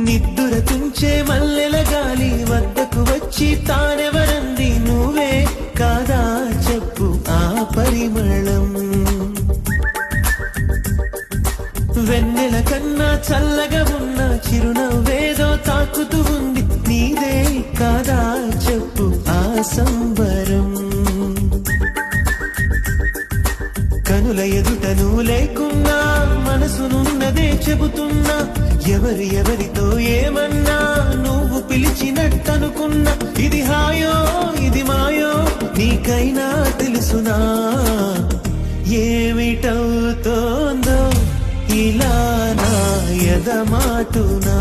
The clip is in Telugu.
నిద్దుర తుంచే మల్లెల గాలి వద్దకు వచ్చి తానెవరంది నువ్వే కాదా చెప్పు ఆ పరిమళం వెన్నెల కన్నా చల్లగా ఉన్న చిరునవ్వేదో తాకుతూ ఉంది నీదే కాదా చెప్పు ఆ సంబరం కనుల ఎదుట నువ్వు లేకున్నా మనసునున్నదే చెబుతున్నా ఎవరితో ఏమన్నా నువ్వు పిలిచినట్టనుకున్నా ఇది హాయో ఇది మాయో నీకైనా తెలుసునా ఏమిటవుతోందో ఇలా నా ఎదమాటునా